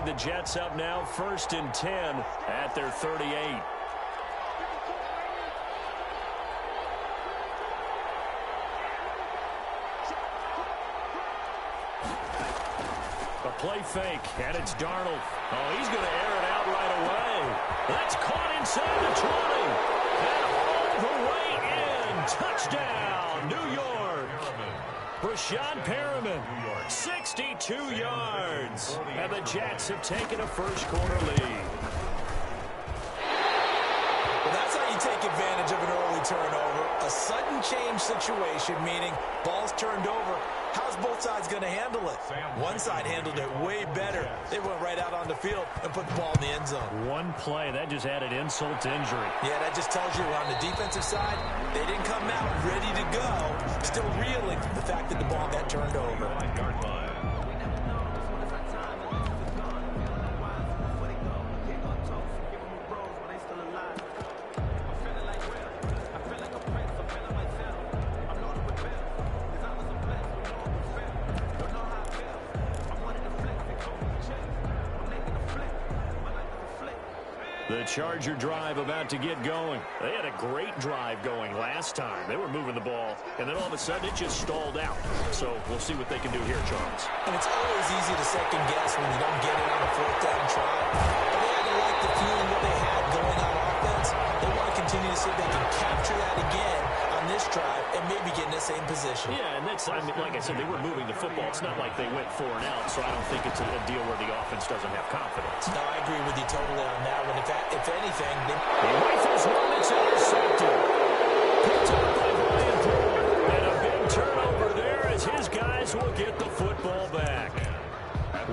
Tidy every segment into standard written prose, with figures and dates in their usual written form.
the Jets up now 1st and 10 at their 38. A play fake, and it's Darnold. Oh, he's going to air it out right away. That's caught inside the 20. And all the way in. Touchdown, New York. Brashad Perriman, 62 yards. And the Jets have taken a first-quarter lead. Well, that's how you take advantage of an early turnover. A sudden change situation, meaning ball's turned over. How's both sides going to handle it? One side handled it way better. They went right out on the field and put the ball in the end zone. One play, that just added insult to injury. Yeah, that just tells you on the defensive side, they didn't come out ready to go. Still reeling from the fact that the ball got turned over. The Charger drive about to get going. They had a great drive going last time. They were moving the ball, and then all of a sudden it just stalled out. So we'll see what they can do here, Charles. And it's always easy to second guess when you don't get it on a 4th down try. But they had to like the feeling what they had going on offense. They want to continue to see if they can capture that again on this drive and maybe get in the same position. Yeah, and that's, I mean, like I said, they were moving the football. It's not like they went 4 and out, so I don't think it's a deal where the offense doesn't have confidence. No, I agree with you totally on that one. If anything, he rifles one that's intercepted. Picked up by Brian Brewer. And a big turnover there as his guys will get the football back.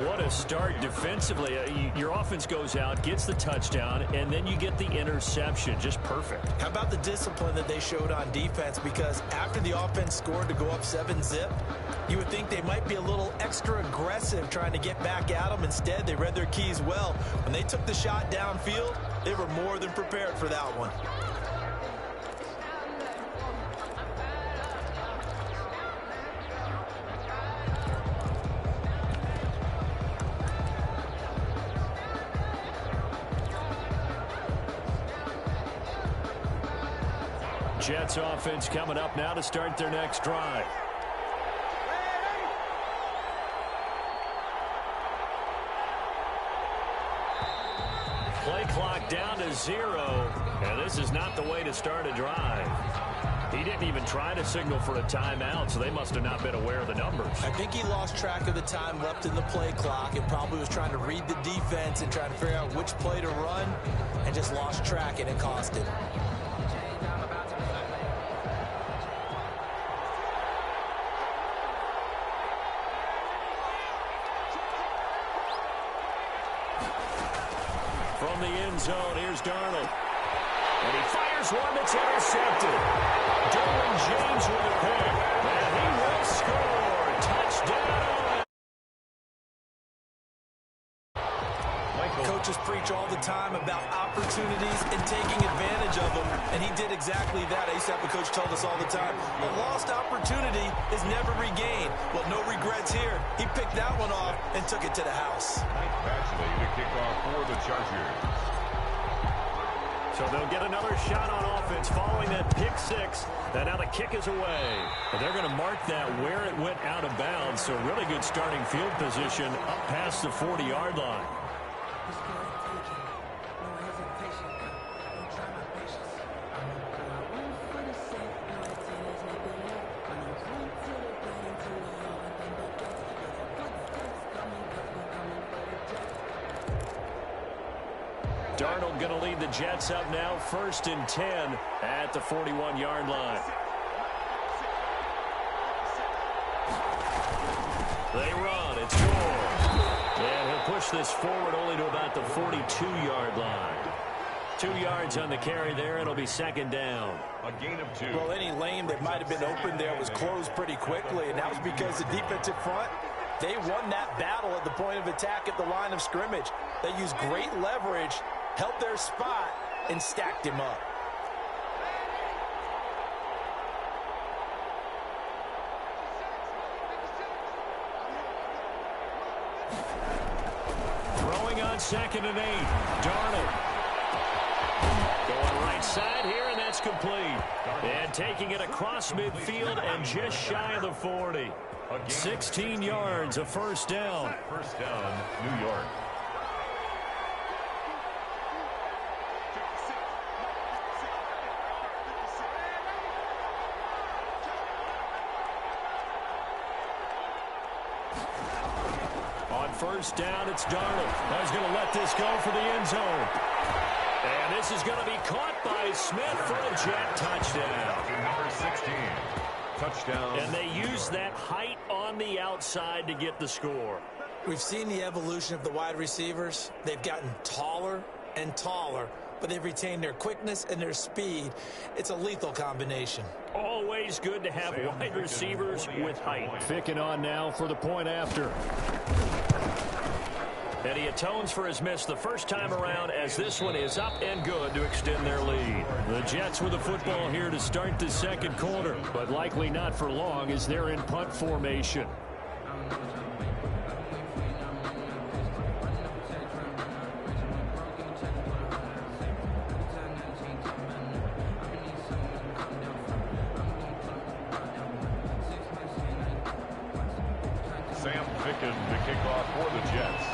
What a start defensively. Your offense goes out, gets the touchdown, and then you get the interception. Just perfect. How about the discipline that they showed on defense? Because after the offense scored to go up 7-zip, you would think they might be a little extra aggressive trying to get back at them. Instead, they read their keys well. When they took the shot downfield, they were more than prepared for that one. Jets offense coming up now to start their next drive. Play clock down to 0, and this is not the way to start a drive. He didn't even try to signal for a timeout, so they must have not been aware of the numbers. I think he lost track of the time left in the play clock and probably was trying to read the defense and trying to figure out which play to run and just lost track, and it cost him. From the end zone, here's Darnold. And he fires one that's intercepted. Derwin James with a pick. And he will score. Touchdown. Coaches preach all the time about opportunities and taking advantage of them, and he did exactly that. I used to have a coach tell us all the time, a lost opportunity is never regained. Well, no regrets here. He picked that one off and took it to the house. Actually, the kickoff for the Chargers. So they'll get another shot on offense following that pick 6. And now the kick is away. But they're going to mark that where it went out of bounds. So really good starting field position up past the 40-yard line. Darnold going to lead the Jets up now 1st and 10 at the 41-yard line. They run. It's Gore. And he'll push this forward only to about the 42-yard line. 2 yards on the carry there. It'll be 2nd down. A gain of 2. Well, any lane that might have been open there was closed pretty quickly, and that was because the defensive front, they won that battle at the point of attack at the line of scrimmage. They used great leverage, held their spot, and stacked him up. Throwing throwing on 2nd and 8. Darnold. Going right side here, and that's complete. And taking it across midfield and just shy of the 40. 16 yards, a first down. First down, New York. On first down, it's Darnold. He's going to let this go for the end zone. And this is going to be caught by Smith for a Jet touchdown. Number 16. Touchdown. And they use that height on the outside to get the score. We've seen the evolution of the wide receivers. They've gotten taller and taller, but they've retained their quickness and their speed. It's a lethal combination. Always good to have wide receivers with height. Ficking on now for the point after. And he atones for his miss the first time around as this one is up and good to extend their lead. The Jets with the football here to start the second quarter, but likely not for long as they're in punt formation. Sam Ficken, the kickoff for the Jets.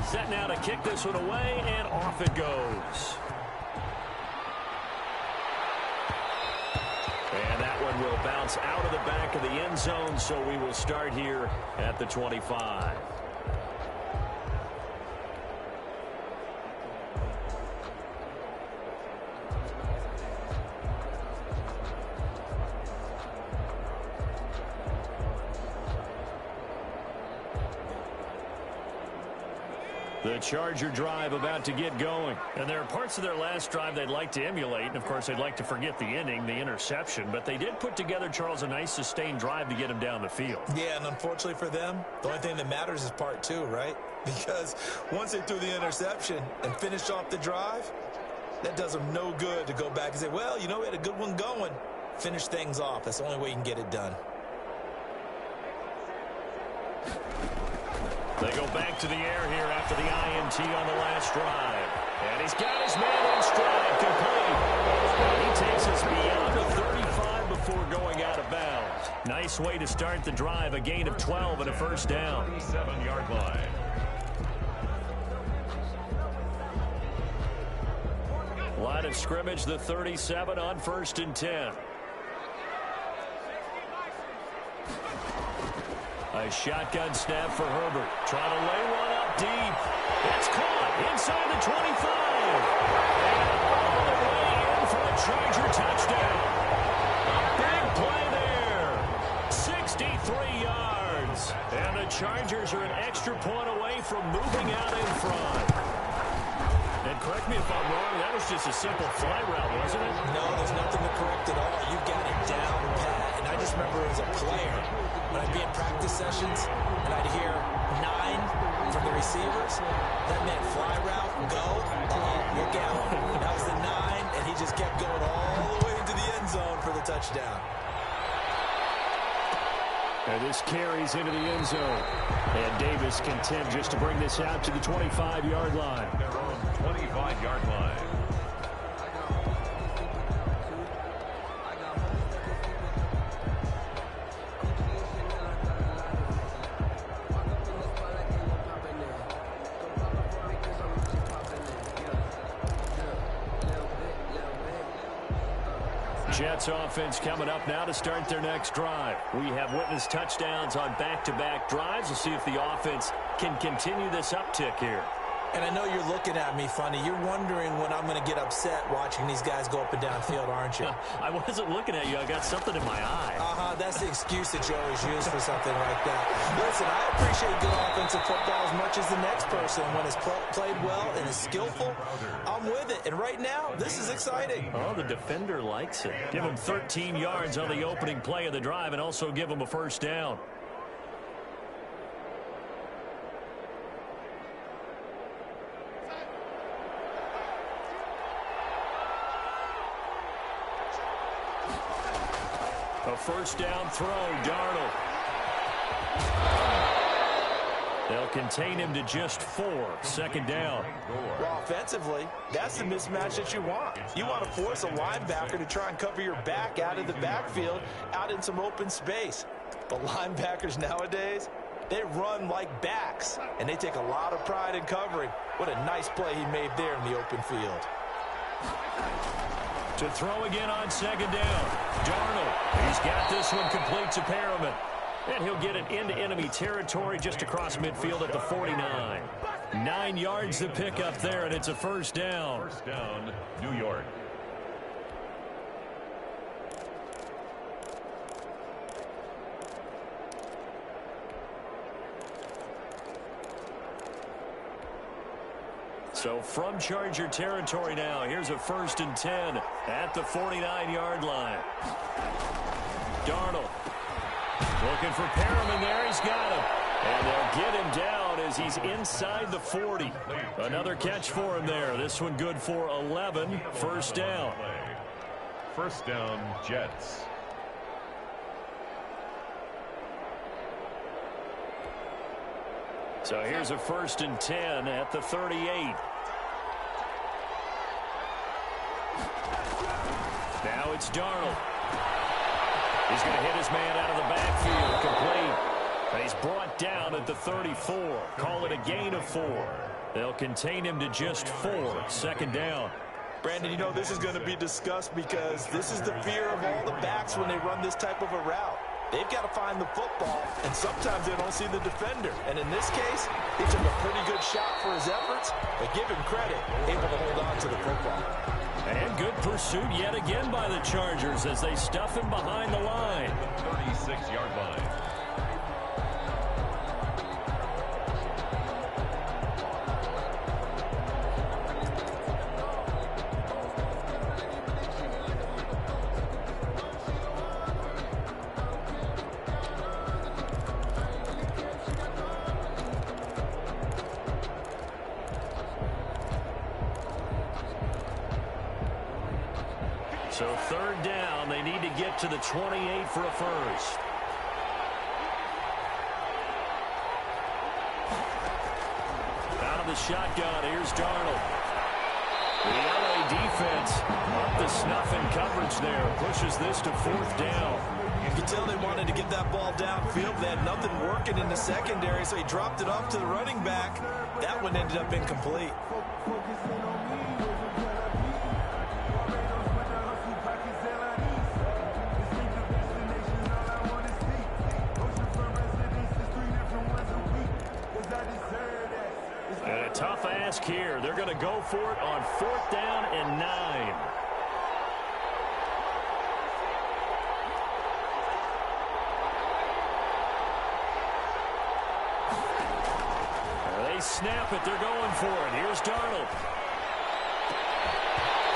Set now to kick this one away, and off it goes. And that one will bounce out of the back of the end zone, so we will start here at the 25. The Charger drive about to get going. And there are parts of their last drive they'd like to emulate. And, of course, they'd like to forget the inning, the interception. But they did put together, Charles, a nice sustained drive to get him down the field. Yeah, and unfortunately for them, the only thing that matters is part 2, right? Because once they threw the interception and finished off the drive, that does them no good to go back and say, well, you know, we had a good one going. Finish things off. That's the only way you can get it done. They go back to the air here after the INT on the last drive. And he's got his man in stride, complete. And he takes us beyond the 35 before going out of bounds. Nice way to start the drive, a gain of 12 and a first down. 37-yard line. Line of scrimmage, the 37 on 1st and 10. A shotgun snap for Herbert. Trying to lay one up deep. It's caught inside the 25. And all the way in for a Charger touchdown. A big play there. 63 yards. And the Chargers are an extra point away from moving out in front. And correct me if I'm wrong, that was just a simple fly route, wasn't it? No, there's nothing to correct at all. You've got it down pat. And I just remember as a player, when I'd be in practice sessions and I'd hear 9 from the receivers, that meant fly route, go, look out. That was the 9, and he just kept going all the way into the end zone for the touchdown. And this carries into the end zone. And Davis content just to bring this out to the 25-yard line. Their own 25-yard line. Jets offense coming up now to start their next drive. We have witnessed touchdowns on back-to-back drives. We'll see if the offense can continue this uptick here. And I know you're looking at me funny. You're wondering when I'm going to get upset watching these guys go up and down field, aren't you? I wasn't looking at you. I got something in my eye. That's the excuse that you always use for something like that. Listen, I appreciate good offensive football as much as the next person. When it's played well and is skillful, I'm with it. And right now, this is exciting. Oh, the defender likes it. Give him 13 yards on the opening play of the drive and also give him a first down. A first down throw, Darnold. They'll contain him to just 4. Second down. Well, offensively, that's the mismatch that you want. You want to force a linebacker to try and cover your back out of the backfield, out in some open space. But linebackers nowadays, they run like backs, and they take a lot of pride in covering. What a nice play he made there in the open field. To throw again on second down. Darnold, he's got this one complete to Perriman. And he'll get it into enemy territory just across midfield at the 49. 9 yards to pick up there, and it's a first down. First down, New York. So from Charger territory now, here's a 1st and 10 at the 49-yard line. Darnold looking for Perriman there. He's got him. And they'll get him down as he's inside the 40. Another catch for him there. This one good for 11. First down. First down, Jets. So here's a 1st and 10 at the 38. Now it's Darnold. He's going to hit his man out of the backfield. Complete. And he's brought down at the 34. Call it a gain of 4. They'll contain him to just 4. Second down. Brandon, you know this is going to be discussed because this is the fear of all the backs when they run this type of a route. They've got to find the football, and sometimes they don't see the defender. And in this case, he took a pretty good shot for his efforts, but give him credit, able to hold on to the football. And good pursuit yet again by the Chargers as they stuff him behind the line. 36-yard line. So third down, they need to get to the 28 for a first. Out of the shotgun, here's Darnold. The LA defense up the snuff in coverage there. Pushes this to 4th down. You can tell they wanted to get that ball downfield. They had nothing working in the secondary, so he dropped it off to the running back. That one ended up incomplete. And a tough ask here. They're going to go for it on 4th down and 9. They snap it. They're going for it. Here's Darnold.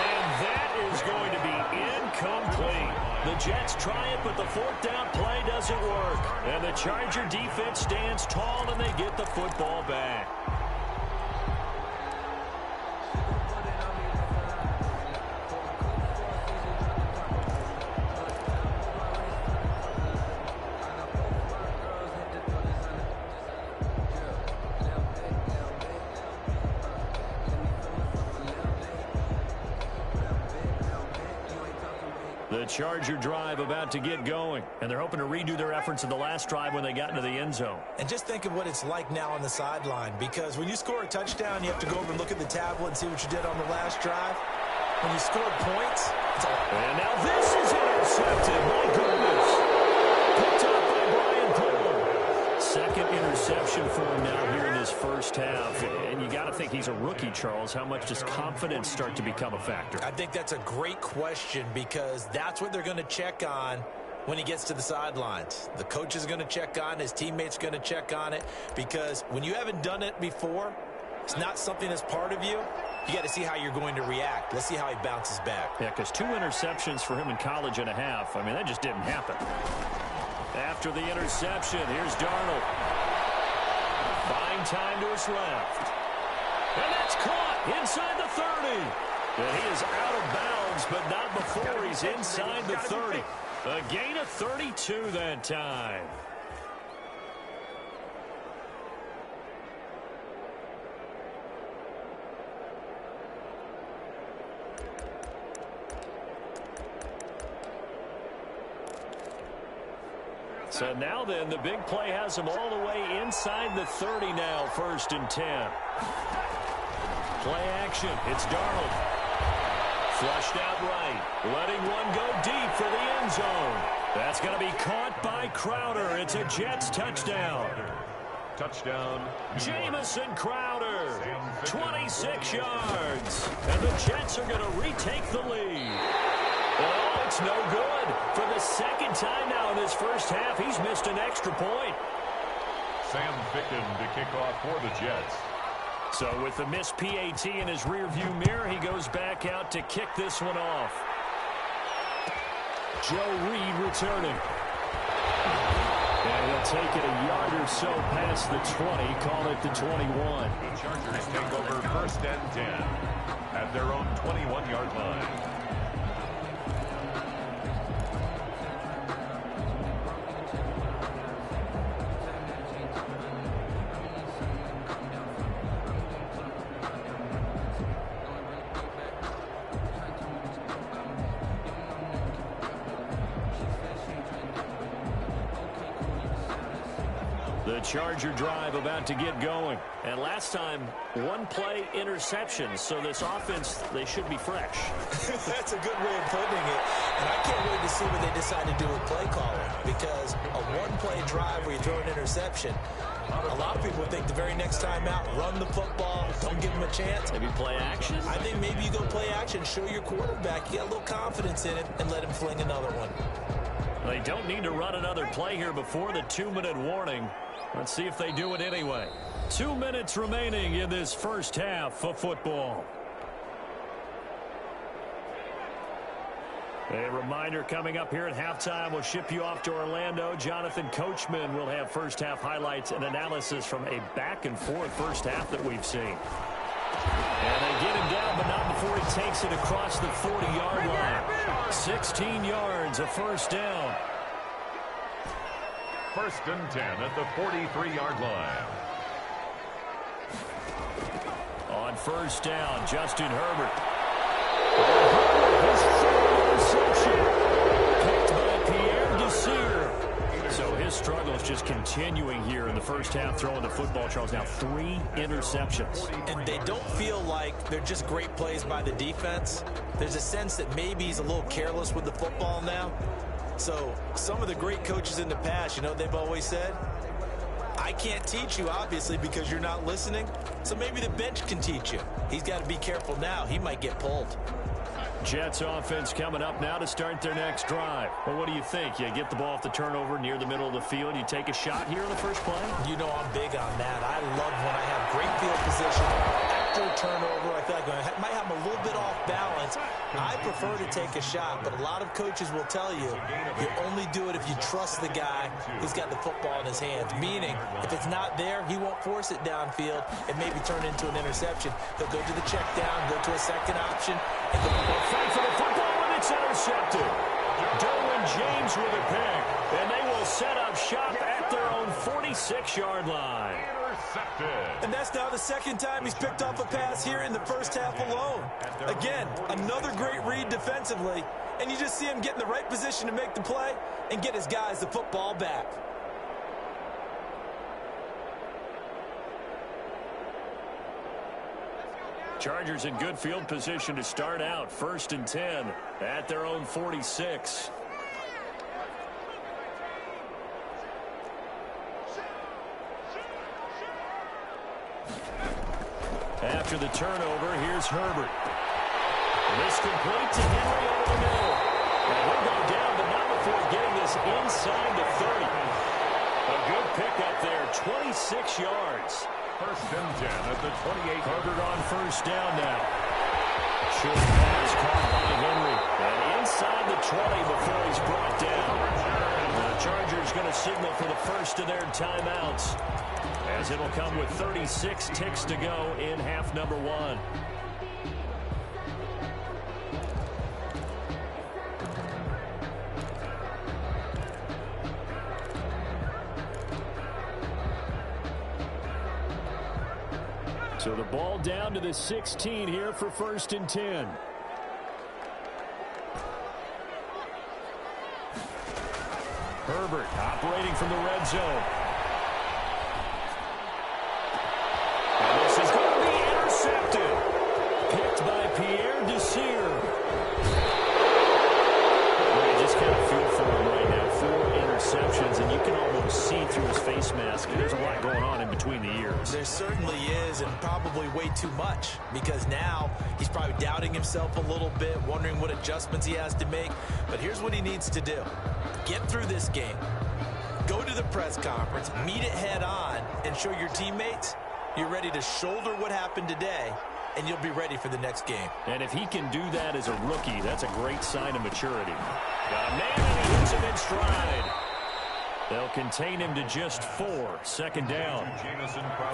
And that is going to be incomplete. The Jets try it, but the 4th down play doesn't work. And the Charger defense stands tall, and they get the football back. The Charger drive about to get going, and they're hoping to redo their efforts in the last drive when they got into the end zone. And just think of what it's like now on the sideline, because when you score a touchdown, you have to go over and look at the tablet and see what you did on the last drive. When you scored points, it's all... And now this is intercepted. My goodness. Picked up by Brian Thorne. Second interception for him now here in this first half. And you got to think he's a rookie, Charles. How much does confidence start to become a factor? I think that's a great question, because that's what they're going to check on when he gets to the sidelines. The coach is going to check on, his teammates going to check on it, because when you haven't done it before, it's not something that's part of you. You got to see how you're going to react. Let's see how he bounces back. Yeah, because 2 interceptions for him in college and a half. I mean, that just didn't happen. After the interception, here's Darnold. Fine time to his left. And that's caught inside the 30. And he is out of bounds, but not before he's inside the 30. A gain of 32 that time. So now then, the big play has him all the way inside the 30 now, 1st and 10. Play action. It's Darnold. Flushed out right. Letting one go deep for the end zone. That's going to be caught by Crowder. It's a Jets touchdown. Touchdown. Jamison Crowder, 26 yards. And the Jets are going to retake the lead. Oh, it's no good. For the second time now in this first half, he's missed an extra point. Sam Ficken to kick off for the Jets. So with the missed PAT in his rearview mirror, he goes back out to kick this one off. Joe Reed returning. And he'll take it a yard or so past the 20, call it the 21. The Chargers take over 1st and 10 at their own 21-yard line. The Charger drive about to get going. And last time, one play interception. So this offense, they should be fresh. That's a good way of putting it. And I can't wait to see what they decide to do with play calling. Because a one-play drive where you throw an interception, a lot of people think the very next time out, run the football, don't give them a chance. Maybe play action? I think maybe you go play action, show your quarterback you got a little confidence in it, and let him fling another one. They don't need to run another play here before the 2-minute warning. Let's see if they do it anyway. 2 minutes remaining in this first half of football. A reminder coming up here at halftime. We'll ship you off to Orlando. Jonathan Coachman will have first half highlights and analysis from a back-and-forth first half that we've seen. And they get him down, but not before he takes it across the 40-yard line. 16 yards, a first down. 1st and 10 at the 43-yard line. On first down, Justin Herbert. Picked by Pierre Desir. So his struggle is just continuing here in the first half, throwing the football. Charles, now 3 interceptions. And they don't feel like they're just great plays by the defense. There's a sense that maybe he's a little careless with the football now. So some of the great coaches in the past, you know, they've always said, I can't teach you, obviously, because you're not listening. So maybe the bench can teach you. He's got to be careful now. He might get pulled. Jets offense coming up now to start their next drive. Well, what do you think? You get the ball off the turnover near the middle of the field. You take a shot here in the first play? You know I'm big on that. I love when I have great field position. After a turnover, I feel like I might have a little bit off balance. I prefer to take a shot, but a lot of coaches will tell you, you only do it if you trust the guy who's got the football in his hands. Meaning, if it's not there, he won't force it downfield and maybe turn into an interception. He'll go to the check down, go to a second option, and go fight for the football, and it's intercepted. Derwin James with a pick, and they will set up shop at their own 46-yard line. And that's now the second time he's picked off a pass here in the first half alone. Again, another great read defensively, and you just see him get in the right position to make the play and get his guys the football back. Chargers in good field position to start out. 1st and 10 at their own 46. After the turnover, here's Herbert. This complete to Henry over the middle. And he'll go down, but not before getting this inside the 30. A good pickup there, 26 yards. 1st and 10 at the 28. Herbert on first down now. Short pass caught by Henry. And inside the 20 before he's brought down. The Chargers going to signal for the first of their timeouts, as it'll come with 36 ticks to go in half number 1. So the ball down to the 16 here for 1st and 10. Herbert operating from the red zone. And this is going to be intercepted. Picked by Pierre Desir. I just kind of feel for him right now. 4 interceptions, and you can almost see through his face mask. There's a lot going on in between the ears. There certainly is, and probably way too much, because now he's probably doubting himself a little bit, wondering what adjustments he has to make. But here's what he needs to do. Get through this game. Go to the press conference, meet it head on, and show your teammates you're ready to shoulder what happened today, and you'll be ready for the next game. And if he can do that as a rookie, that's a great sign of maturity. Got a man, and he hits him in stride. They'll contain him to just 4. Second down.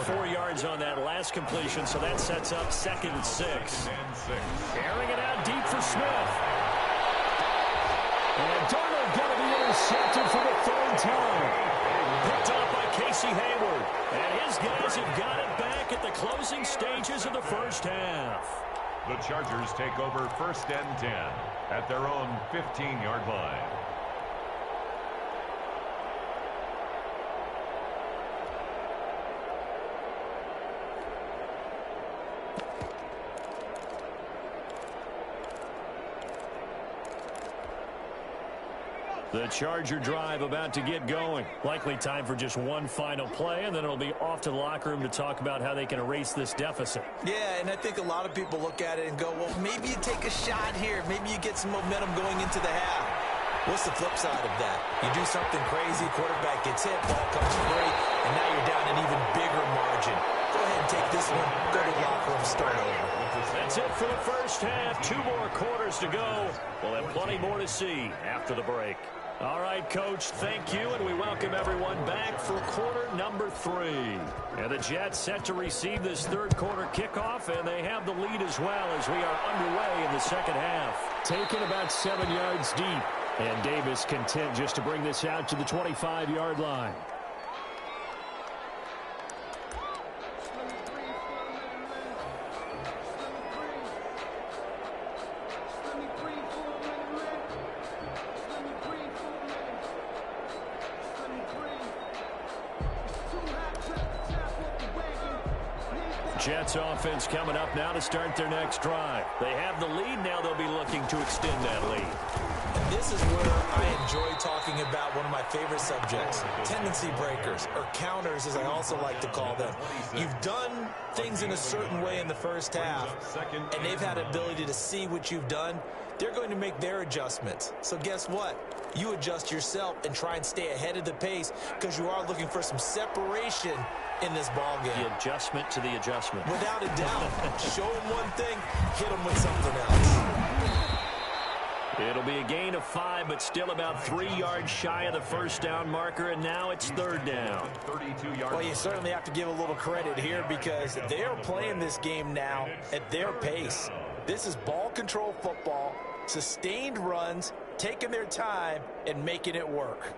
4 yards on that last completion, so that sets up 2nd and 6. Carrying it out deep for Smith. And Darnold going to be intercepted for the 3rd time. Picked off by Casey Hayward. And his guys have got it back at the closing stages of the first half. The Chargers take over 1st and 10 at their own 15-yard line. The Charger drive about to get going. Likely time for just one final play, and then it'll be off to the locker room to talk about how they can erase this deficit. Yeah, and I think a lot of people look at it and go, well, maybe you take a shot here. Maybe you get some momentum going into the half. What's the flip side of that? You do something crazy, quarterback gets hit, ball comes free, and now you're down an even bigger margin. Go ahead and take this one, go to the locker room, start over. That's it for the first half. 2 more quarters to go. We'll have plenty more to see after the break. All right, Coach, thank you, and we welcome everyone back for quarter number 3. And the Jets set to receive this 3rd quarter kickoff, and they have the lead as well as we are underway in the second half. Taken about 7 yards deep, and Davis content just to bring this out to the 25-yard line. Jets offense coming up now to start their next drive. They have the lead. Now they'll be looking to extend that lead. And this is where I enjoy talking about one of my favorite subjects, tendency breakers, or counters as I also like to call them. You've done things in a certain way in the first half, and they've had the ability to see what you've done. They're going to make their adjustments. So guess what? You adjust yourself and try and stay ahead of the pace because you are looking for some separation in this ball game. The adjustment to the adjustment. Without a doubt. Show them one thing, hit them with something else. It'll be a gain of 5, but still about 3 yards shy of the first down marker, and now it's 3rd down. Well, you certainly have to give a little credit here because they are playing this game now at their pace. This is ball control football, sustained runs, taking their time, and making it work.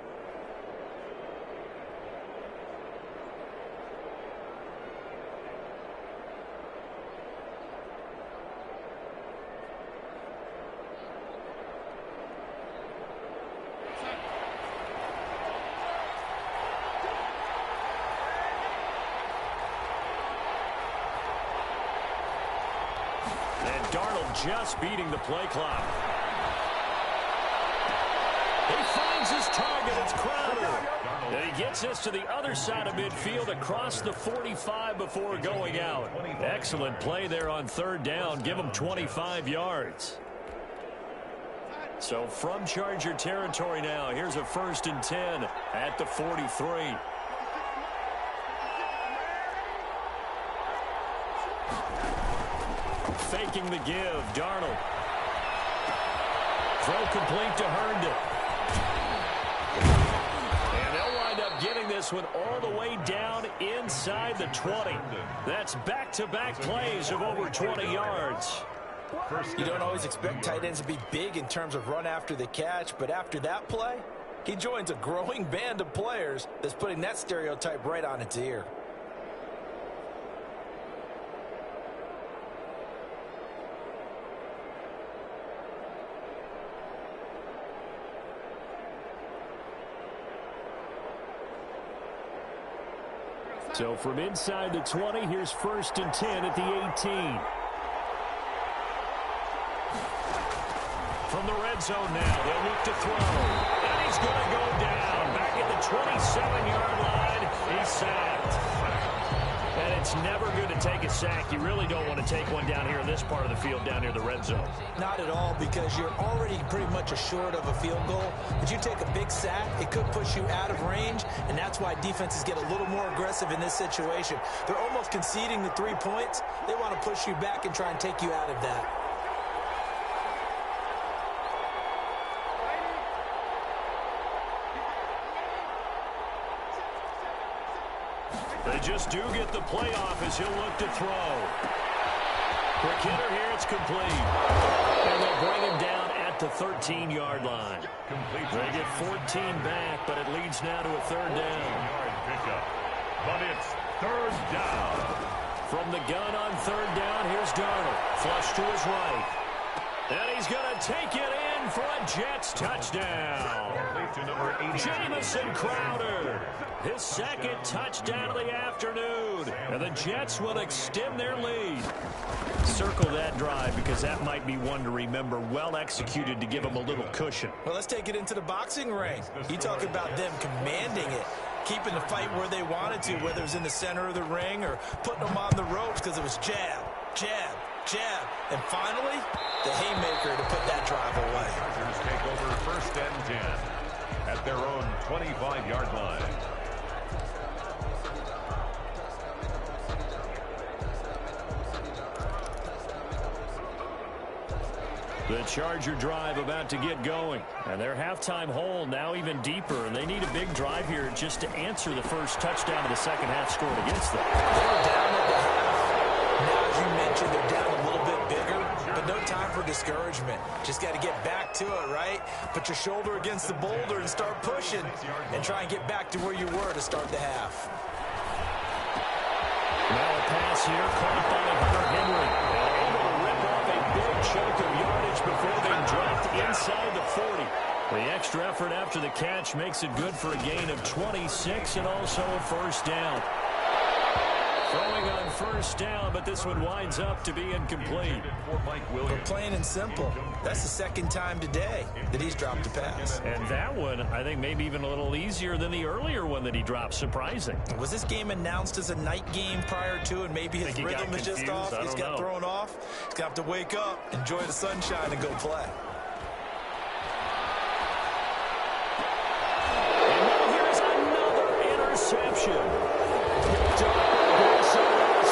Darnold just beating the play clock. He finds his target. It's Crowder. And he gets us to the other side of midfield across the 45 before going out. Excellent play there on 3rd down. Give him 25 yards. So from Charger territory now, here's a 1st and 10 at the 43. Faking the give, Darnold. Throw complete to Herndon. And they'll wind up getting this one all the way down inside the 20. That's back-to-back plays of over 20 yards. You don't always expect tight ends to be big in terms of run after the catch, but after that play, he joins a growing band of players that's putting that stereotype right on its ear. So from inside the 20, here's 1st and 10 at the 18. From the red zone now, they'll look to throw. And he's going to go down. Back at the 27-yard line, he's sacked. And it's never good to take a sack. You really don't want to take one down here in this part of the field, down near the red zone. Not at all, because you're already pretty much assured of a field goal. But you take a big sack, it could push you out of range, and that's why defenses get a little more aggressive in this situation. They're almost conceding the 3 points. They want to push you back and try and take you out of that. They just do get the playoff as he'll look to throw. Quick hitter here, it's complete. And they'll bring him down at the 13-yard line. They get 14 back, but it leads now to a 3rd down. But it's 3rd down. From the gun on 3rd down, here's Darnold. Flush to his right. And he's going to take it in for a Jets touchdown. Jamison Crowder, his 2nd touchdown of the afternoon. And the Jets will extend their lead. Circle that drive because that might be one to remember. Well executed to give them a little cushion. Well, let's take it into the boxing ring. You talk about them commanding it, keeping the fight where they wanted to, whether it was in the center of the ring or putting them on the ropes because it was jab, jab, jab. And finally, the haymaker to put that drive away. Chargers take over 1st and 10 at their own 25-yard line. The Charger drive about to get going. And their halftime hole now even deeper. And they need a big drive here just to answer the first touchdown of the second half scored against them. They're down at the half. Now, as you mentioned, they're down a little bit bigger. But no time for discouragement. Just got to get back to it, right? Put your shoulder against the boulder and start pushing. And try and get back to where you were to start the half. Now a pass here caught by Hunter Henry. Able to rip off a big chunk of yardage before being dropped inside the 40. The extra effort after the catch makes it good for a gain of 26 and also a 1st down. Throwing on 1st down, but this one winds up to be incomplete. But plain and simple, that's the 2nd time today that he's dropped a pass. And that one, I think, maybe even a little easier than the earlier one that he dropped. Surprising. Was this game announced as a night game prior to, and maybe his rhythm is just off? He's got thrown off. He's got to wake up, enjoy the sunshine, and go play. And now here's another interception.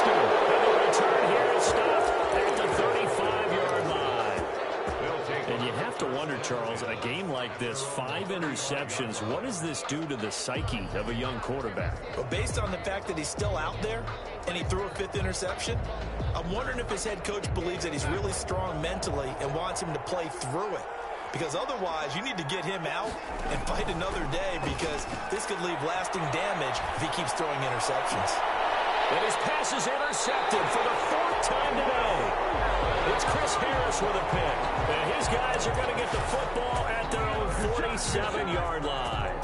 And the return here is stopped at the 35-yard line. And you have to wonder, Charles, a game like this, 5 interceptions, what does this do to the psyche of a young quarterback? Well, based on the fact that he's still out there and he threw a 5th interception, I'm wondering if his head coach believes that he's really strong mentally and wants him to play through it. Because otherwise, you need to get him out and fight another day, because this could leave lasting damage if he keeps throwing interceptions. And his pass is intercepted for the 4th time today. It's Chris Harris with a pick. And his guys are going to get the football at their own 47-yard line.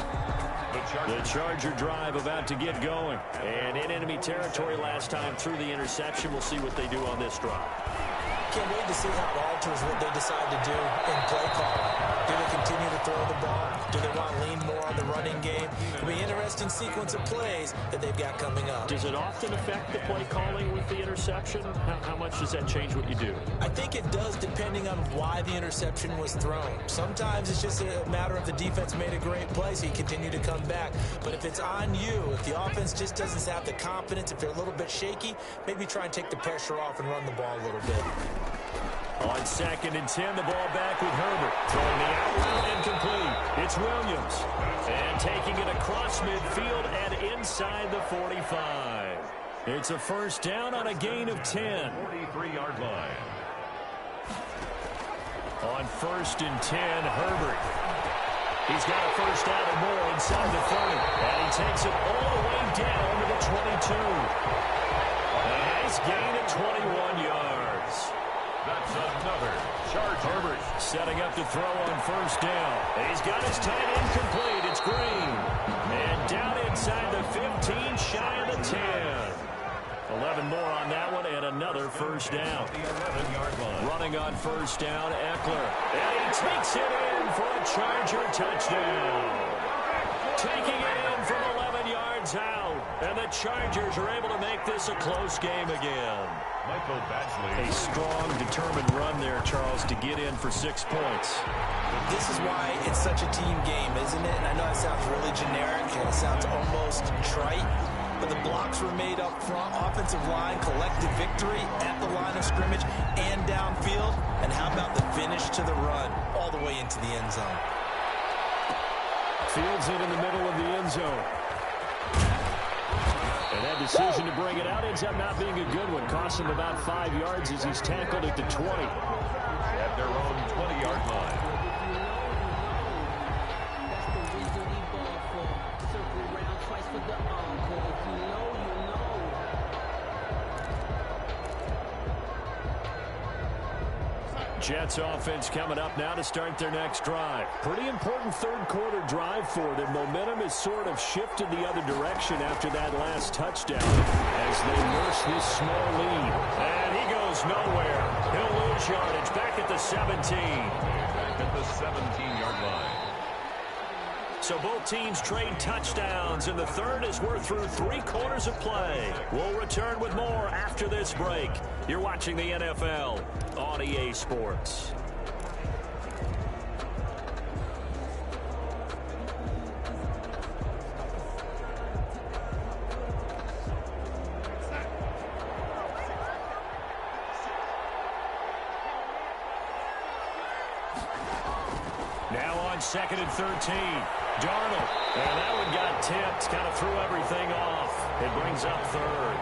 The Charger drive about to get going. And in enemy territory last time through the interception. We'll see what they do on this drive. Can't wait to see how it alters what they decide to do in play calling. Do they continue to throw the ball? Do they want to lean more on the running game? It'll be an interesting sequence of plays that they've got coming up. Does it often affect the play calling with the interception? How much does that change what you do? I think it does, depending on why the interception was thrown. Sometimes it's just a matter of the defense made a great play, so you continue to come back. But if it's on you, if the offense just doesn't have the confidence, if they're a little bit shaky, maybe try and take the pressure off and run the ball a little bit. On 2nd and 10, the ball back with Herbert. Throwing the out route incomplete. It's Williams. And taking it across midfield and inside the 45. It's a 1st down on a gain of 10. 43-yard line. On 1st and 10, Herbert. He's got a 1st down and more inside the 30. And he takes it all the way down to the 22. A nice gain of 21 yards. That's another Herbert setting up to throw on first down. He's got his tight end complete. It's Green. And down inside the 15, shy of the 10. 11 more on that one, and another first down. the 11-yard line. Running on first down, Eckler. And he takes it in for a Charger touchdown. Taking it in from 11 yards out. And the Chargers are able to make this a close game again. Michael Badgley. A strong, determined run there, Charles, to get in for 6 points. This is why it's such a team game, isn't it? And I know it sounds really generic and it sounds almost trite, but the blocks were made up front, offensive line, collective victory at the line of scrimmage and downfield. And how about the finish to the run all the way into the end zone? Fields it in the middle of the end zone. And that decision to bring it out ends up not being a good one. Cost him about 5 yards as he's tackled at the 20. At their own 20-yard line. Jets offense coming up now to start their next drive. Pretty important third quarter drive for them. Momentum has sort of shifted the other direction after that last touchdown as they nurse this small lead. And he goes nowhere. He'll lose yardage back at the 17. Back at the 17-yard line. So both teams trade touchdowns, and the third as we're through 3 quarters of play. We'll return with more after this break. You're watching the NFL on EA Sports. Now on 2nd and 13. Darnold. And that one got tipped. Kind of threw everything off. It brings up third.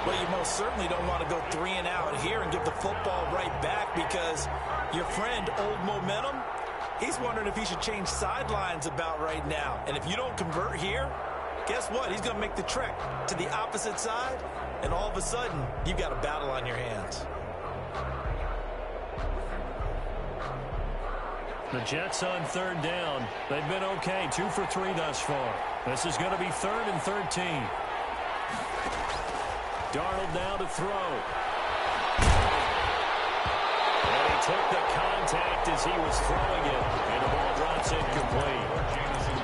Well, you most certainly don't want to go 3 and out here and give the football right back because your friend, Old Momentum, he's wondering if he should change sidelines about right now. And if you don't convert here, guess what? He's going to make the trek to the opposite side, and all of a sudden, you've got a battle on your hands. The Jets on 3rd down. They've been okay, 2 for 3 thus far. This is going to be 3rd and 13. Darnold now to throw. And he took the contact as he was throwing it, and the ball drops incomplete.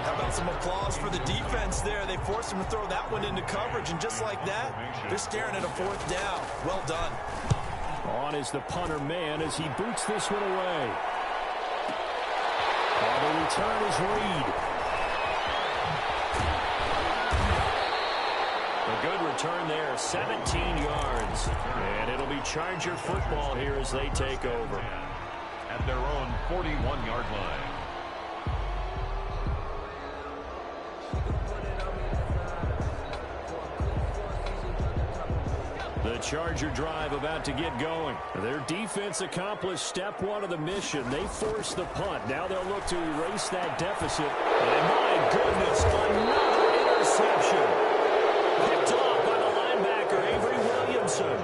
How about some applause for the defense there? They forced him to throw that one into coverage, and just like that, they're staring at a 4th down. Well done. On is the punter man as he boots this one away. The return is Reed. A good return there, 17 yards. And it'll be Charger football here as they take over. At their own 41-yard line. The Charger drive about to get going. Their defense accomplished step 1 of the mission. They forced the punt. Now they'll look to erase that deficit. And my goodness, another interception. Picked off by the linebacker, Avery Williamson.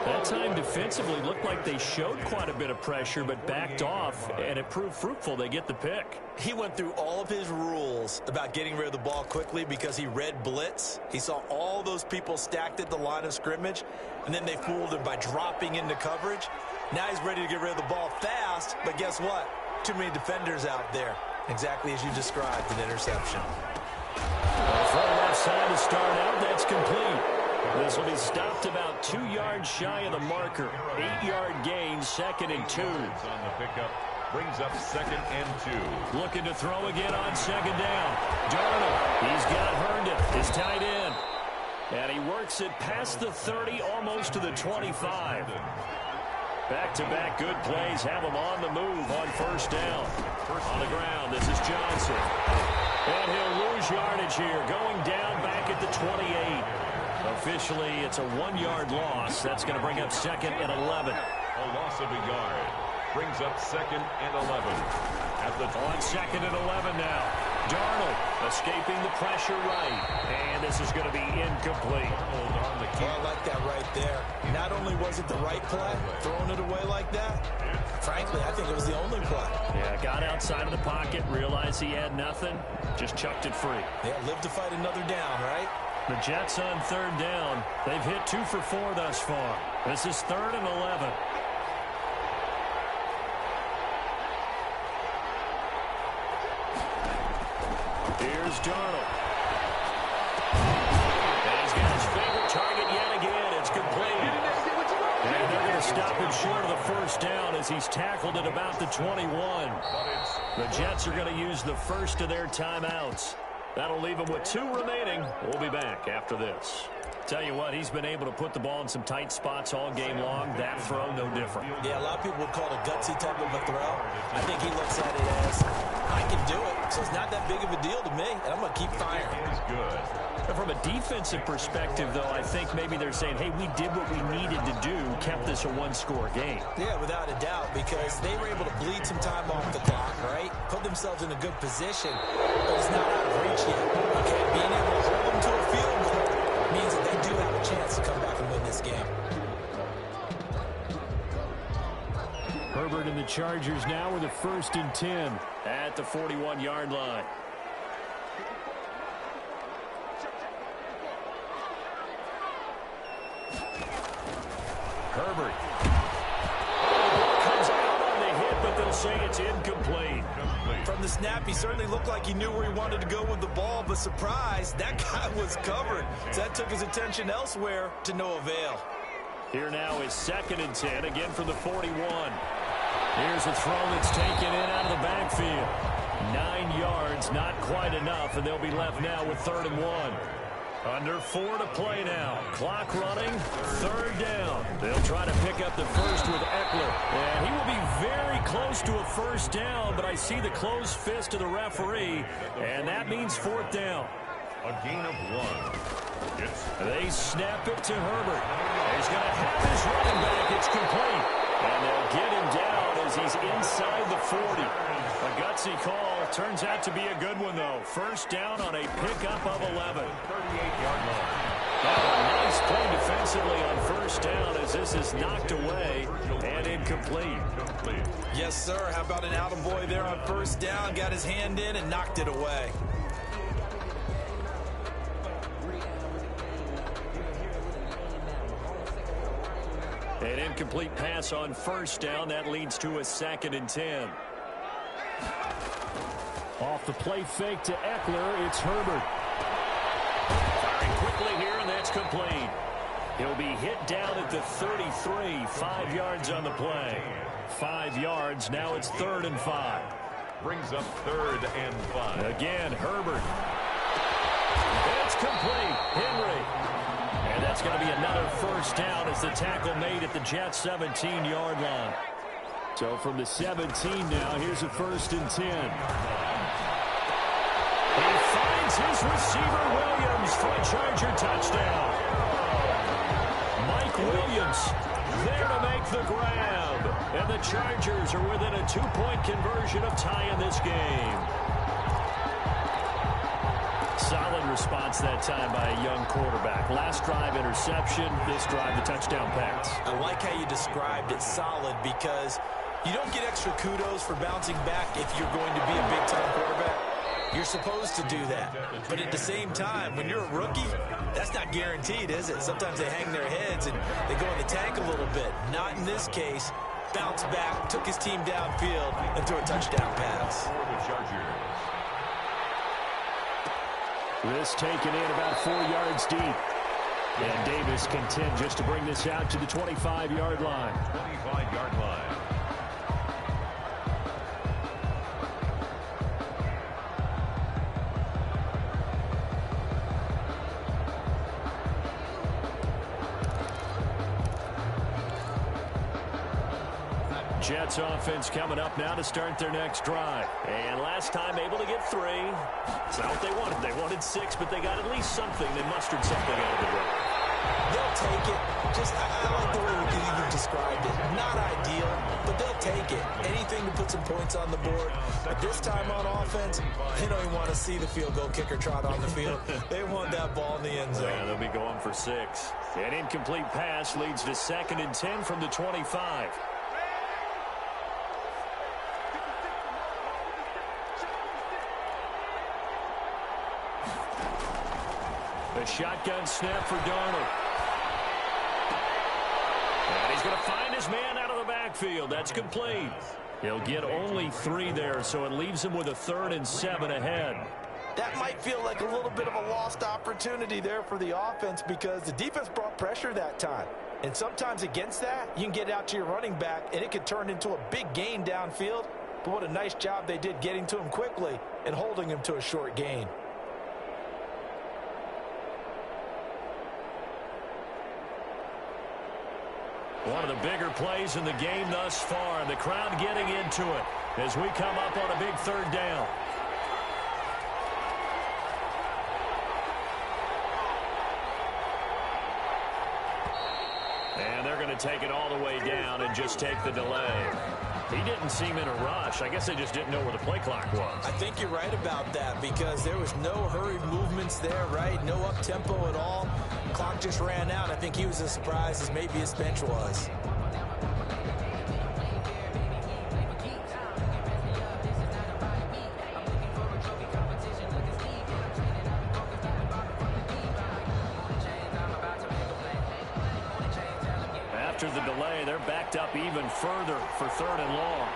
That time defensively looked like they showed quite a bit of pressure, but backed off, and it proved fruitful. They get the pick. He went through all of his rules about getting rid of the ball quickly because he read blitz. He saw all those people stacked at the line of scrimmage, and then they fooled him by dropping into coverage. Now he's ready to get rid of the ball fast, but guess what? Too many defenders out there. Exactly as you described, an interception. From left side to start out, that's complete. This will be stopped about 2 yards shy of the marker. 8-yard gain, 2nd and 2. On the pickup. Brings up 2nd and 2. Looking to throw again on 2nd down. Darnold, he's got Herndon, his tight end. And he works it past the 30, almost to the 25. Back-to-back good plays have him on the move on 1st down. On the ground, this is Johnson. And he'll lose yardage here, going down back at the 28. Officially, it's a 1-yard loss. That's going to bring up 2nd and 11. A loss of a yard. Brings up 2nd and 11. At the on 2nd and 11 now. Darnold Escaping the pressure right. And this is going to be incomplete. Hold on the key. Oh, I like that right there. Not only was it the right play, throwing it away like that, frankly, I think it was the only play. Yeah, got outside of the pocket, realized he had nothing, just chucked it free. Yeah, live to fight another down, right? The Jets on third down. They've hit 2 for 4 thus far. This is 3rd and 11. Here's Darnold. And he's got his favorite target yet again. It's complete. And they're going to stop him short of the first down as he's tackled at about the 21. The Jets are going to use the first of their timeouts. That'll leave him with 2 remaining. We'll be back after this. Tell you what, he's been able to put the ball in some tight spots all game long. That throw, no different. Yeah, a lot of people would call it a gutsy type of a throw. I think he looks at it as, I can do it, so it's not that big of a deal to me, and I'm going to keep firing. Is good. From a defensive perspective, though, I think maybe they're saying, hey, we did what we needed to do, kept this a one-score game. Yeah, without a doubt, because they were able to bleed some time off the clock, right? Put themselves in a good position, but it's not out of reach yet. Okay, being able to hold them to a field goal means that they do have a chance to come back and win this game. Herbert and the Chargers now with a 1st and 10 at the 41-yard line. Herbert. Comes out on the hit, but they'll say it's incomplete. From the snap, he certainly looked like he knew where he wanted to go with the ball, but surprise, that guy was covered. So that took his attention elsewhere to no avail. Here now is 2nd and 10, again from the 41. Here's a throw that's taken in out of the backfield. 9 yards, not quite enough, and they'll be left now with 3rd and 1. Under 4 to play now. Clock running, 3rd down. They'll try to pick up the first with Eckler. And he will be very close to a first down, but I see the closed fist of the referee, and that means 4th down. A gain of 1. They snap it to Herbert. He's going to have his running back. It's complete. And they'll get him down as he's inside the 40. A gutsy call. Turns out to be a good one, though. First down on a pickup of 11. 38-yard line. Oh, nice play defensively on first down as this is knocked away and incomplete. Yes, sir. How about an attaboy there on first down? Got his hand in and knocked it away. An incomplete pass on first down. That leads to a 2nd and 10. Off the play fake to Eckler, it's Herbert. Firing quickly here, and that's complete. He'll be hit down at the 33, 5 yards on the play. 5 yards, now it's 3rd and 5. Brings up 3rd and 5. Again, Herbert. It's complete, Henry. And that's going to be another first down as the tackle made at the Jets' 17-yard line. So from the 17 now, here's a 1st and 10. He finds his receiver, Williams, for a Charger touchdown. Mike Williams there to make the grab. And the Chargers are within a 2-point conversion of tying this game. Solid response that time by a young quarterback. Last drive, interception. This drive, the touchdown pass. I like how you described it, solid, because you don't get extra kudos for bouncing back if you're going to be a big-time quarterback. You're supposed to do that. But at the same time, when you're a rookie, that's not guaranteed, is it? Sometimes they hang their heads and they go in the tank a little bit. Not in this case. Bounced back, took his team downfield, and threw a touchdown pass. For the Chargers. This taken in about 4 yards deep. And Davis content just to bring this out to the 25-yard line. 25-yard line. Jets offense coming up now to start their next drive. And last time able to get 3. It's not what they wanted. They wanted 6, but they got at least something. They mustered something out of the way. They'll take it. I like the way you described it. Not ideal, but they'll take it. Anything to put put some points on the board. But this time on offense, they don't even want to see the field goal kicker trot on the field. They want that ball in the end zone. Yeah, they'll be going for 6. An incomplete pass leads to 2nd and 10 from the 25. The shotgun snap for Darnold. And he's going to find his man out of the backfield. That's complete. He'll get only 3 there, so it leaves him with a 3rd and 7 ahead. That might feel like a little bit of a lost opportunity there for the offense because the defense brought pressure that time. And sometimes against that, you can get out to your running back, and it could turn into a big gain downfield. But what a nice job they did getting to him quickly and holding him to a short gain. One of the bigger plays in the game thus far. The crowd getting into it as we come up on a big 3rd down. And they're going to take it all the way down and just take the delay. He didn't seem in a rush. I guess they just didn't know where the play clock was. I think you're right about that because there was no hurried movements there, right? No up-tempo at all. Clock just ran out. I think he was as surprised as maybe his bench was. After the delay, they're backed up even further for 3rd and long.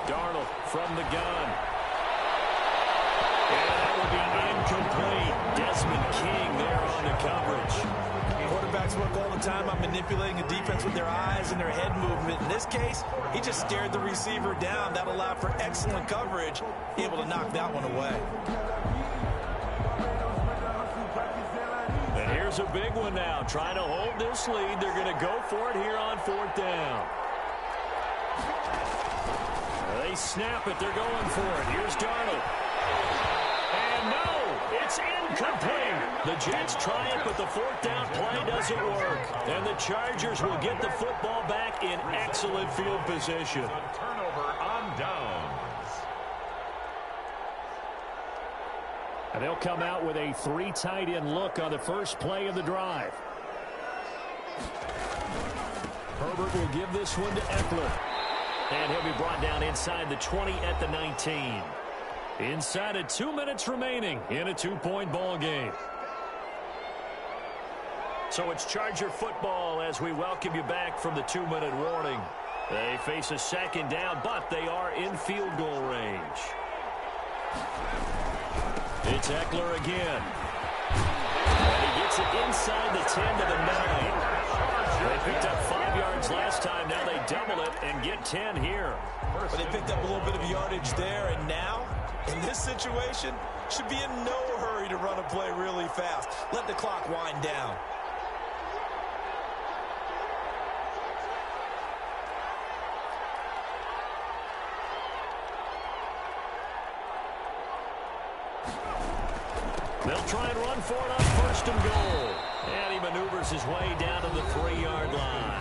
Darnold from the gun. And that will be incomplete. Desmond King there on the coverage. Quarterbacks work all the time on manipulating a defense with their eyes and their head movement. In this case, he just stared the receiver down. That allowed for excellent coverage, able to knock that one away. And here's a big one now. Trying to hold this lead. They're going to go for it here on 4th down. They snap it. They're going for it. Here's Darnold. And no, it's incomplete. The Jets try it, but the 4th down play doesn't work. And the Chargers will get the football back in excellent field position. Turnover on downs. And they'll come out with a 3 tight end look on the first play of the drive. Herbert will give this one to Eckler. And he'll be brought down inside the 20 at the 19. Inside of 2 minutes remaining in a 2-point ball game. So it's Charger football as we welcome you back from the 2-minute warning. They face a 2nd down, but they are in field goal range. It's Eckler again. And he gets it inside the 10 to the 9. They picked up 5 yards last time. Now they double it and get 10 here. But they picked up a little bit of yardage there, and now, in this situation, should be in no hurry to run a play really fast. Let the clock wind down. They'll try and run for it on 1st and goal. And he maneuvers his way down to the 3-yard line.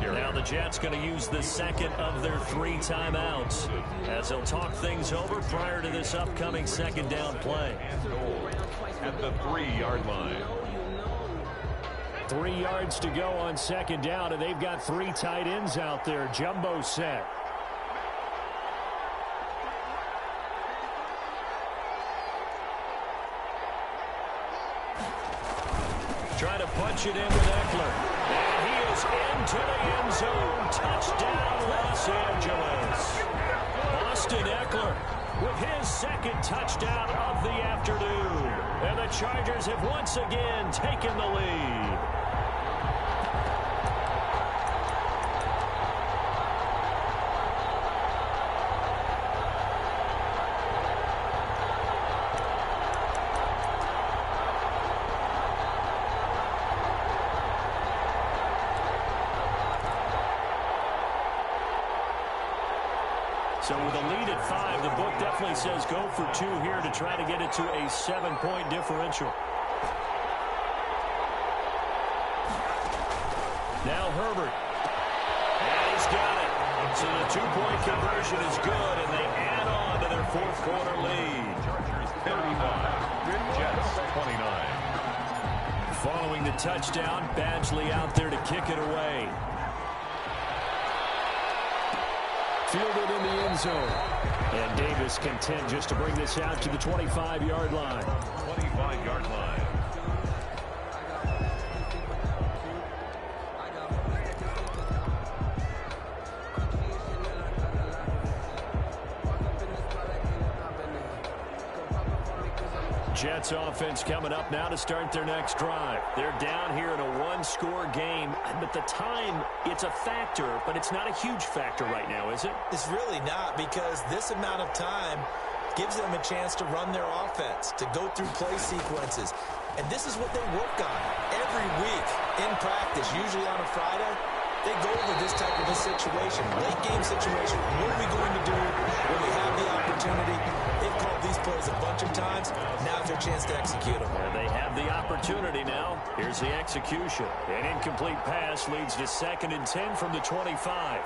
Now the Jets going to use the 2nd of their 3 timeouts as they'll talk things over prior to this upcoming 2nd down play. At the 3-yard line. 3 yards to go on 2nd down, and they've got 3 tight ends out there. Jumbo set. Trying to punch it in with Eckler. And he is into the end zone. Touchdown, Los Angeles. Austin Eckler with his 2nd touchdown of the afternoon. And the Chargers have once again taken the lead. So with a lead at 5, the book definitely says go for 2 here to try to get it to a 7-point differential. Now Herbert. And he's got it. So the two-point conversion is good, and they add on to their fourth quarter lead. Chargers 35, Jets 29. Following the touchdown, Badgley out there to kick it away. Fielded in the end zone. And Davis content just to bring this out to the 25-yard line. 25-yard line. Jets offense coming up now to start their next drive. They're down here in a one-score game, but the time, it's a factor, but it's not a huge factor right now, is it? It's really not, because this amount of time gives them a chance to run their offense, to go through play sequences. And this is what they work on every week in practice, usually on a Friday. They go over this type of a situation, late game situation. What are we going to do when we have the opportunity? They've called these plays a bunch of times. Now's their chance to execute them. And they have the opportunity now. Here's the execution. An incomplete pass leads to 2nd and 10 from the 25.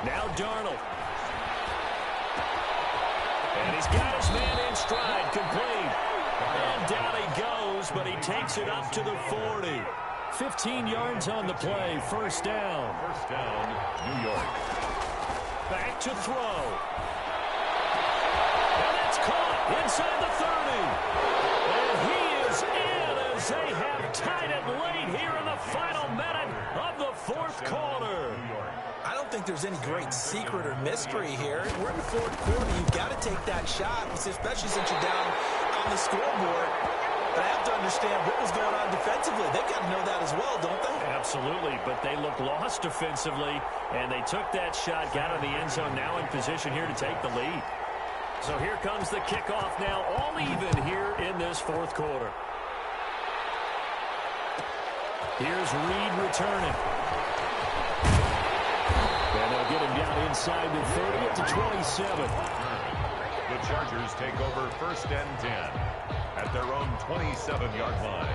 Now Darnold. And he's got his man in stride, complete. And down he goes, but he takes it up to the 40. 15 yards on the play, first down. First down, New York. Back to throw. And it's caught inside the 30. And he is in as they have tied it late here in the final minute of the fourth quarter. I don't think there's any great secret or mystery here. We're in the fourth quarter. You've got to take that shot, especially since you're down on the scoreboard. But I have to understand what was going on defensively. They've got to know that as well, don't they? Absolutely, but they look lost defensively, and they took that shot, got in the end zone, now in position here to take the lead. So here comes the kickoff now, all even here in this fourth quarter. Here's Reed returning. And they'll get him down inside the 30 at the 27. The Chargers take over 1st and 10 at their own 27-yard line.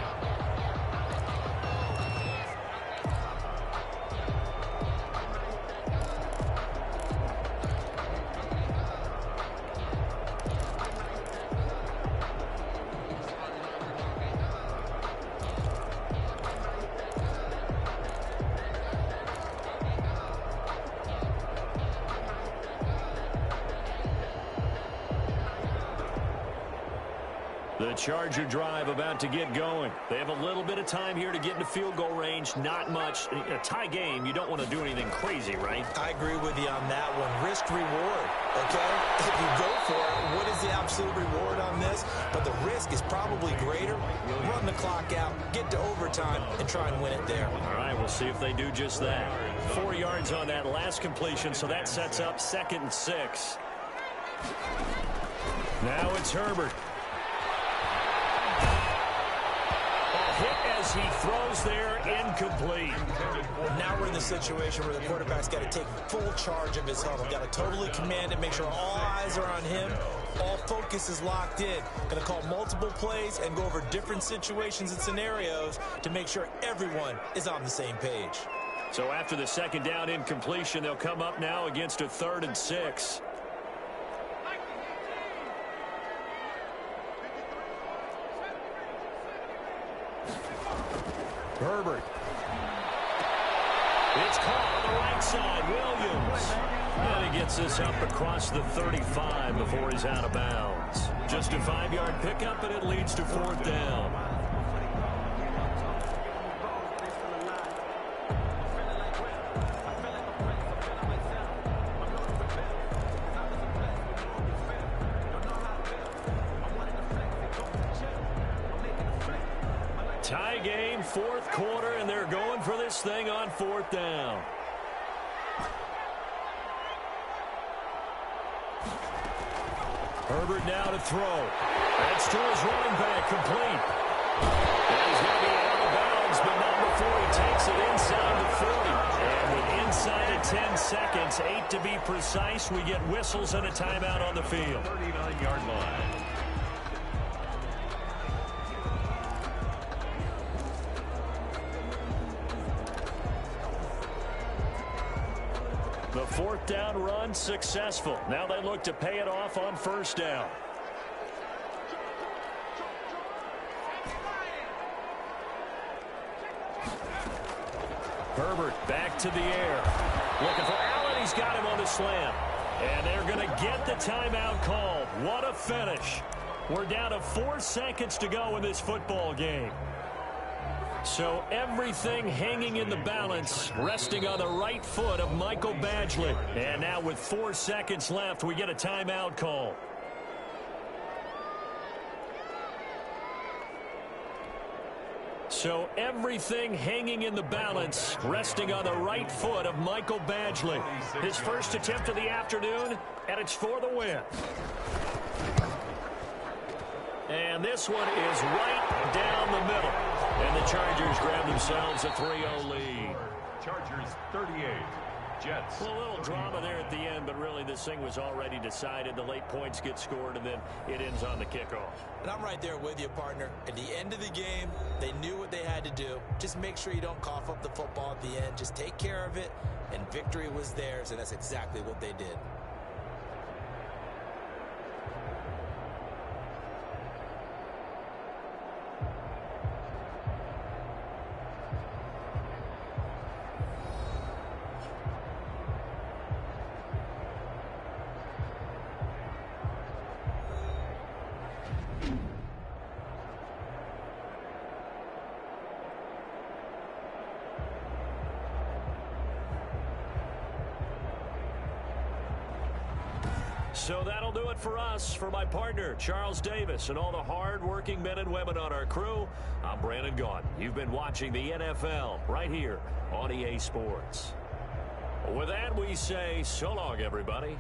The Charger drive about to get going. They have a little bit of time here to get into field goal range. Not much. A tie game, you don't want to do anything crazy, right? I agree with you on that one. Risk reward, okay? If you go for it, what is the absolute reward on this? But the risk is probably greater. Run the clock out, get to overtime, and try and win it there. All right, we'll see if they do just that. 4 yards on that last completion, so that sets up 2nd and 6. Now it's Herbert. Hit as he throws there, incomplete. Now we're in the situation where the quarterback's got to take full charge of his huddle. Got to totally command it, make sure all eyes are on him. All focus is locked in. Going to call multiple plays and go over different situations and scenarios to make sure everyone is on the same page. So after the 2nd down incompletion, they'll come up now against a 3rd and 6. Herbert. It's caught on the right side. Williams. And he gets this up across the 35 before he's out of bounds. Just a 5-yard pickup, and it leads to 4th down. Tie game, 4th quarter, and they're going for this thing on 4th down. Herbert now to throw. That's to his running back, complete. And he's going to be out of bounds, but not before he takes it inside the 40. And with inside of 10 seconds, 8 to be precise, we get whistles and a timeout on the field. 39-yard line. The fourth down run successful. Now they look to pay it off on first down. Herbert back to the air. Looking for Allen. He's got him on the slam. And they're going to get the timeout called. What a finish. We're down to 4 seconds to go in this football game. So everything hanging in the balance, resting on the right foot of Michael Badgley. And now with 4 seconds left, we get a timeout call. So everything hanging in the balance, resting on the right foot of Michael Badgley. His first attempt of the afternoon, and it's for the win. And this one is right down the middle. And the Chargers grab themselves a 3-0 lead. Chargers 38. Jets. Well, a little drama there at the end, but really this thing was already decided. The late points get scored, and then it ends on the kickoff. And I'm right there with you, partner. At the end of the game, they knew what they had to do. Just make sure you don't cough up the football at the end. Just take care of it, and victory was theirs, and that's exactly what they did. So that'll do it for us. For my partner, Charles Davis, and all the hard-working men and women on our crew, I'm Brandon Gaudin. You've been watching the NFL right here on EA Sports. With that, we say so long, everybody.